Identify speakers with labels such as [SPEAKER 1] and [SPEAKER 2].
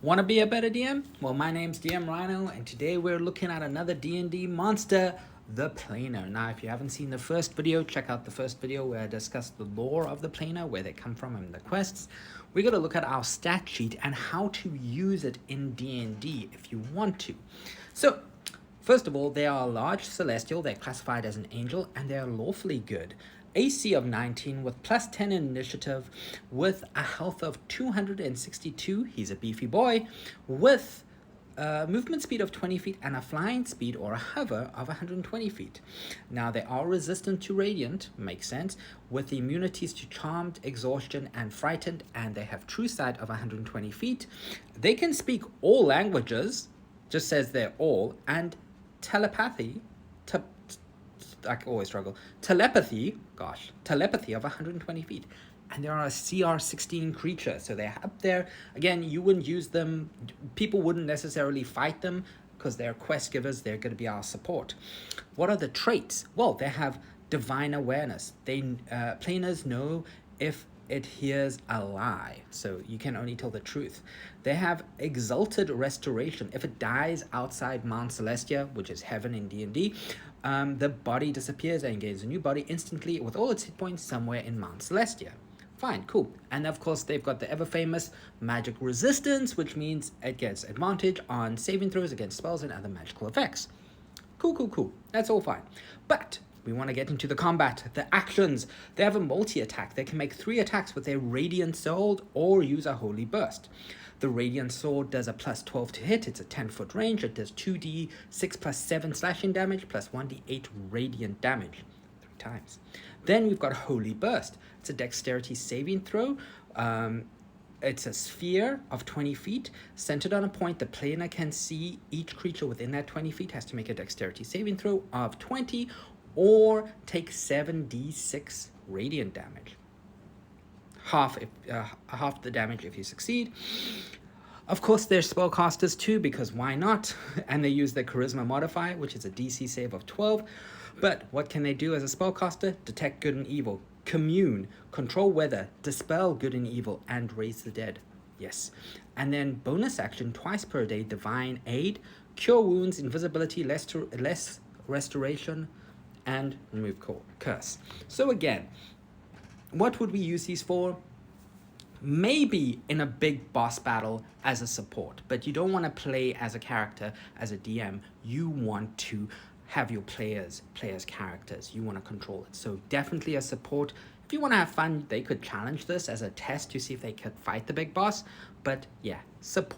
[SPEAKER 1] Want to be a better DM? Well, my name's DM Rhino, and today we're looking at another D&D monster, the Planar. Now, if you haven't seen the first video, check out the first video where I discussed the lore of the Planar, where they come from and the quests. We're going to look at our stat sheet and how to use it in D&D if you want to. So, first of all, they are a large celestial, they're classified as an angel, and they are lawfully good. AC of 19 with plus 10 in initiative, with a health of 262. He's a beefy boy, with movement speed of 20 feet and a flying speed or a hover of 120 feet. Now, they are resistant to radiant, makes sense, with the immunities to charmed, exhaustion, and frightened, and they have true sight of 120 feet. They can speak all languages, just says they're all, and telepathy, I always struggle. Telepathy of 120 feet. And they are a CR 16 creature, so they're up there. Again, you wouldn't use them. People wouldn't necessarily fight them because they're quest givers. They're going to be our support. What are the traits? Well, they have divine awareness. Planers know if it hears a lie, so you can only tell the truth. They have exalted restoration. If it dies outside Mount Celestia, which is heaven in D&D, the body disappears and gains a new body instantly with all its hit points somewhere in Mount Celestia. Fine, cool. And of course, they've got the ever-famous magic resistance, which means it gets advantage on saving throws against spells and other magical effects. Cool. That's all fine. But we want to get into the combat, the actions. They have a multi-attack. They can make 3 attacks with their Radiant Sword or use a Holy Burst. The Radiant Sword does a plus 12 to hit. It's a 10-foot range. It does 2d6 plus 7 slashing damage plus 1d8 radiant damage. 3 times. Then we've got Holy Burst. It's a dexterity saving throw. It's a sphere of 20 feet, centered on a point the planar can see. Each creature within that 20 feet has to make a dexterity saving throw of 20 or take 7d6 radiant damage. Half the damage if you succeed. Of course, they're spellcasters too, because why not? And they use their charisma modifier, which is a DC save of 12. But what can they do as a spellcaster? Detect good and evil, commune, control weather, dispel good and evil, and raise the dead. Yes. And then bonus action, twice per day, divine aid, cure wounds, invisibility, less restoration, and remove curse. So again, what would we use these for? Maybe in a big boss battle as a support, but you don't want to play as a character as a DM. You want to have your players characters. You want to control it. So definitely a support. If you want to have fun, they could challenge this as a test to see if they could fight the big boss. But yeah, support.